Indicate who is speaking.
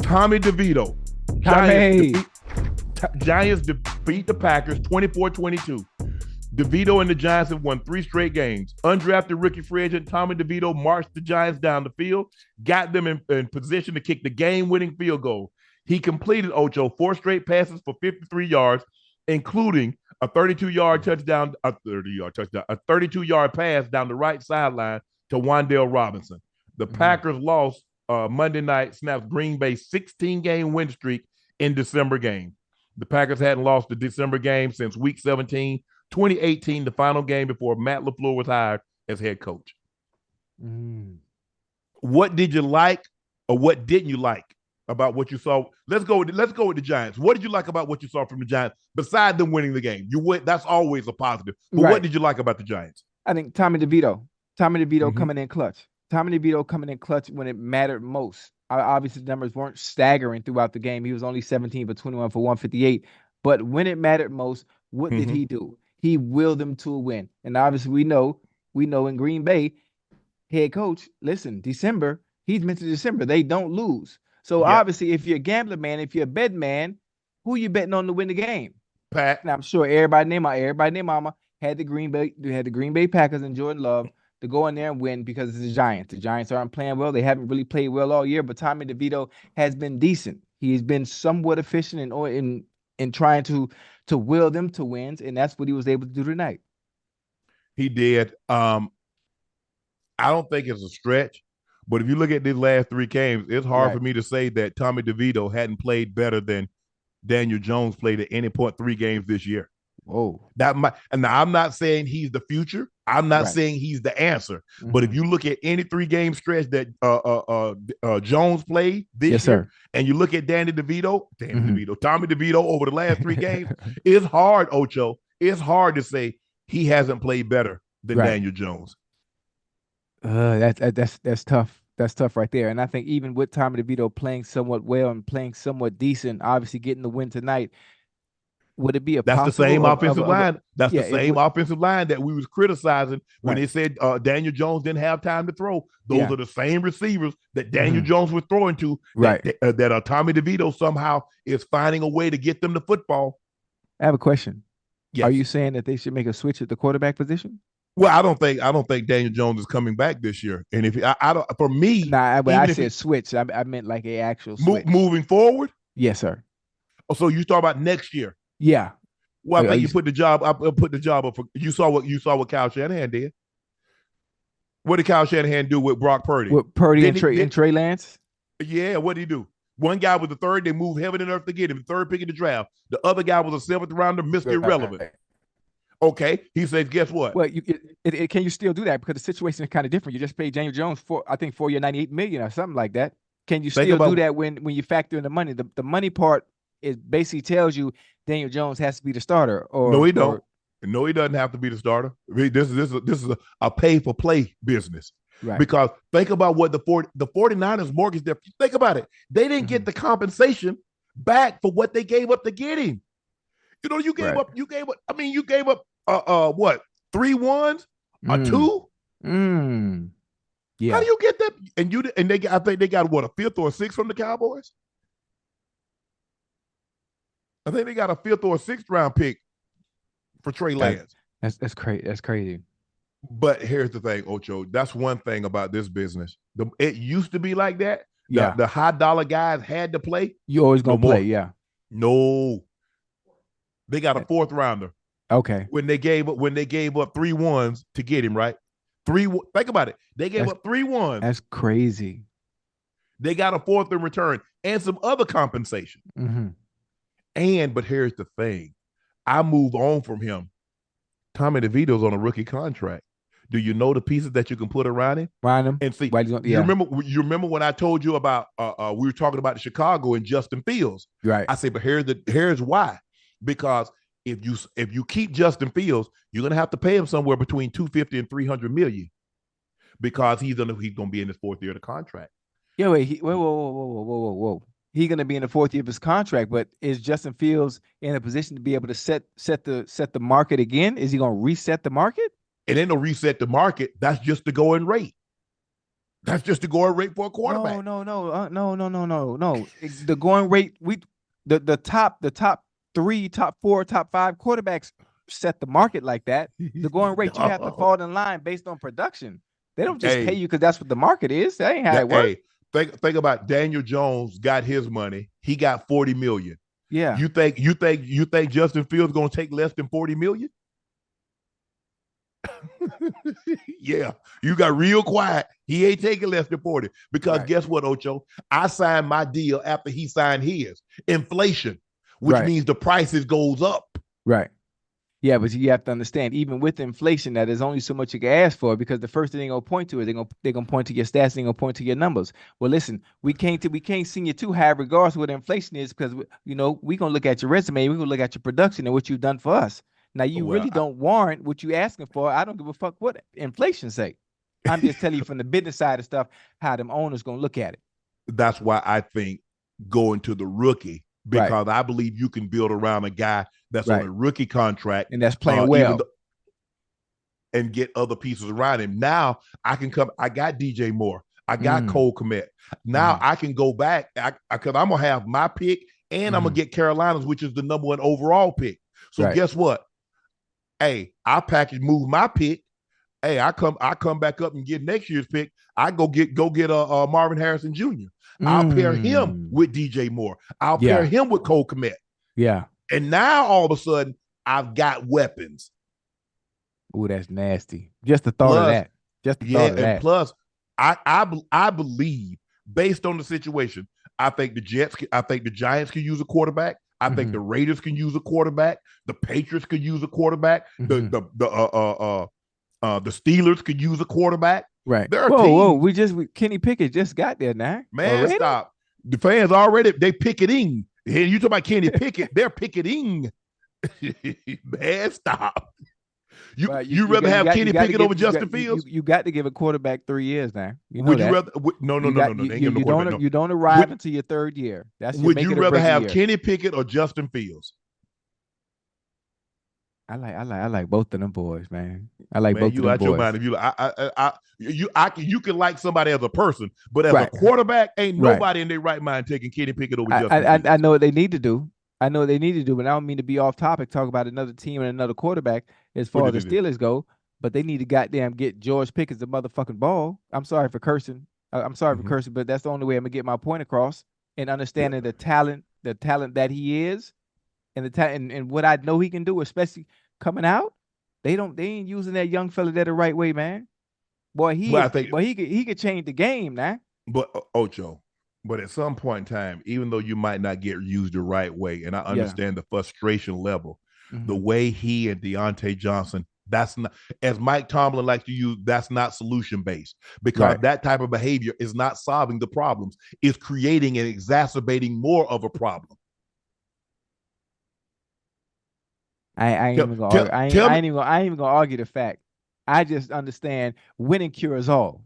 Speaker 1: Tommy DeVito.
Speaker 2: Tommy.
Speaker 1: Giants defeat the Packers 24-22. DeVito and the Giants have won 3 straight games. Undrafted rookie free agent Tommy DeVito marched the Giants down the field, got them in position to kick the game-winning field goal. He completed, Ocho, 4 straight passes for 53 yards, including a 32-yard touchdown, a 32-yard pass down the right sideline to Wan'Dale Robinson. The Packers lost Monday night, snaps Green Bay's 16-game win streak in December game. The Packers hadn't lost the December game since Week 17, 2018, the final game before Matt LaFleur was hired as head coach. What did you like or what didn't you like about what you saw? Let's go with the Giants. What did you like about what you saw from the Giants besides them winning the game? That's always a positive. But what did you like about the Giants?
Speaker 2: I think Tommy DeVito coming in clutch. Tommy DeVito coming in clutch when it mattered most. Obviously, the numbers weren't staggering throughout the game. He was only 17 for 21 for 158. But when it mattered most, what did he do? He willed them to a win. And obviously, we know in Green Bay, head coach, listen, December, he's meant to December. They don't lose. So obviously, if you're a gambler man, if you're a bet man, who you betting on to win the game?
Speaker 1: Pat.
Speaker 2: And I'm sure everybody named mama had the Green Bay Packers and Jordan Love to go in there and win because it's the Giants. The Giants aren't playing well. They haven't really played well all year, but Tommy DeVito has been decent. He's been somewhat efficient in trying to will them to wins, and that's what he was able to do tonight.
Speaker 1: He did. I don't think it's a stretch, but if you look at these last 3 games, it's hard for me to say that Tommy DeVito hadn't played better than Daniel Jones played at any point 3 games this year.
Speaker 2: Whoa.
Speaker 1: And now I'm not saying he's the future. I'm not saying he's the answer. But if you look at any 3-game stretch that Jones played this year, and you look at Tommy DeVito over the last 3 games, it's hard, Ocho. It's hard to say he hasn't played better than Daniel Jones.
Speaker 2: That's tough. That's tough right there. And I think even with Tommy DeVito playing somewhat well and playing somewhat decent, obviously getting the win tonight, would it be
Speaker 1: the same offensive line? That's the same offensive line that we was criticizing when they said Daniel Jones didn't have time to throw. Those are the same receivers that Daniel Jones was throwing to. That Tommy DeVito somehow is finding a way to get them the football.
Speaker 2: I have a question.
Speaker 1: Yes.
Speaker 2: Are you saying that they should make a switch at the quarterback position?
Speaker 1: Well, I don't think Daniel Jones is coming back this year. And if I don't, for me,
Speaker 2: I said switch. I meant like an actual switch.
Speaker 1: Moving forward.
Speaker 2: Yes, sir.
Speaker 1: Oh, so you talk about next year?
Speaker 2: Yeah.
Speaker 1: Well, I think you put the job up. Put the job up. You saw what Kyle Shanahan did. What did Kyle Shanahan do with Brock Purdy?
Speaker 2: With Purdy and Trey Lance?
Speaker 1: Yeah. What did he do? One guy was the 3rd. They moved heaven and earth to get him. The 3rd pick in the draft. The other guy was a 7th rounder, Mr. Irrelevant. Okay. He says, guess what?
Speaker 2: Well, can you still do that? Because the situation is kind of different. You just paid Daniel Jones $4 year, $98 million or something like that. Can you still do that when you factor in the money? The money part is basically tells you Daniel Jones has to be the starter.
Speaker 1: No, he don't. No, he doesn't have to be the starter. This is a pay-for-play business. Right. Because think about what the 49ers mortgaged their. Think about it. They didn't get the compensation back for what they gave up to get him. You gave up. You gave up what? 3 ones? A 2?
Speaker 2: Yeah.
Speaker 1: How do you get that? And I think they got what, a 5th or a 6th from the Cowboys? I think they got a 5th or a 6th round pick for Trey Lance.
Speaker 2: That's crazy. That's crazy.
Speaker 1: But here's the thing, Ocho. That's one thing about this business. It used to be like that.
Speaker 2: Yeah.
Speaker 1: The high dollar guys had to play.
Speaker 2: You always gonna play, yeah.
Speaker 1: No. They got a 4th rounder.
Speaker 2: Okay.
Speaker 1: When they gave up 3 ones to get him, right? Think about it. They gave up 3 ones.
Speaker 2: That's crazy.
Speaker 1: They got a 4th in return and some other compensation. But here's the thing. I move on from him. Tommy DeVito's on a rookie contract. Do you know the pieces that you can put around him? And see, you remember when I told you about we were talking about Chicago and Justin Fields?
Speaker 2: Right.
Speaker 1: I said, but here's why. Because if you keep Justin Fields, you're gonna have to pay him somewhere between $250 and $300 million, because he's gonna be in his 4th year of the contract.
Speaker 2: Yeah, whoa. He's gonna be in the 4th year of his contract, but is Justin Fields in a position to be able to set the market again? Is he gonna reset the market?
Speaker 1: It ain't no reset the market. That's just the going rate. That's just the going rate for a quarterback.
Speaker 2: No. The going rate, the top three, top four, top five quarterbacks set the market like that. The going rate, you have to fall in line based on production. They don't just pay you because that's what the market is. That ain't how it works.
Speaker 1: Think about Daniel Jones got his money. He got $40 million.
Speaker 2: Yeah.
Speaker 1: You think Justin Fields gonna take less than $40 million? Yeah, you got real quiet. He ain't taking less than 40 because guess what, Ocho? I signed my deal after he signed his. Inflation, which means the prices goes up.
Speaker 2: Right. Yeah, but you have to understand, even with inflation, that there's only so much you can ask for, because the first thing they're gonna point to is they're gonna point to your stats, they're gonna point to your numbers. Well, listen, we can't sing you too high regardless of what inflation is, because we're gonna look at your resume, we're gonna look at your production and what you've done for us. Now, you really don't warrant what you asking for. I don't give a fuck what inflation say. I'm just telling you from the business side of stuff how them owners gonna look at it.
Speaker 1: That's why I think going to the rookie, because I believe you can build around a guy that's on a rookie contract
Speaker 2: and that's playing well,
Speaker 1: and get other pieces around him. Now I can come. I got DJ Moore. I got Cole Kmet. Now I can go back because I'm gonna have my pick, and I'm gonna get Carolina's, which is the #1 overall pick. So guess what? Hey, I move my pick. Hey, I come back up and get next year's pick. I go get Marvin Harrison Jr. I'll pair him with DJ Moore. I'll pair him with Cole Kmet.
Speaker 2: Yeah.
Speaker 1: And now all of a sudden, I've got weapons.
Speaker 2: Oh, that's nasty. Just the thought of that. Just the thought of that.
Speaker 1: And plus, I believe, based on the situation, I think the Giants can use a quarterback. I think the Raiders can use a quarterback. The Patriots could use a quarterback. The Steelers could use a quarterback.
Speaker 2: Right.
Speaker 1: Whoa!
Speaker 2: Kenny Pickett just got there now.
Speaker 1: Man, already? Stop. The fans they picketing. And you talk about Kenny Pickett, they're picketing. Man, stop. You rather have Kenny Pickett over Justin Fields?
Speaker 2: You got to give a quarterback 3 years now.
Speaker 1: Would you rather? No.
Speaker 2: You don't arrive until your third year.
Speaker 1: Would you rather have Kenny Pickett or Justin Fields?
Speaker 2: I like both of them boys, man. I like both of them boys.
Speaker 1: Your mind. If you can like somebody as a person, but as a quarterback, ain't nobody in their right mind taking Kenny Pickett over Justin Fields.
Speaker 2: I know what they need to do. But I don't mean to be off topic, talk about another team and another quarterback as far as the Steelers go, but they need to goddamn get George Pickens the motherfucking ball. I'm sorry for cursing. For cursing, but that's the only way I'm gonna get my point across, and understanding the talent that he is, and and what I know he can do, especially coming out. They ain't using that young fella there the right way, man. Boy, he could change the game now.
Speaker 1: But Ocho. But at some point in time, even though you might not get used the right way, and I understand the frustration level, the way he and Deontay Johnson, that's not, as Mike Tomlin likes to use, that's not solution-based, because that type of behavior is not solving the problems. It's creating and exacerbating more of a problem.
Speaker 2: I ain't even gonna argue the fact. I just understand winning cures all.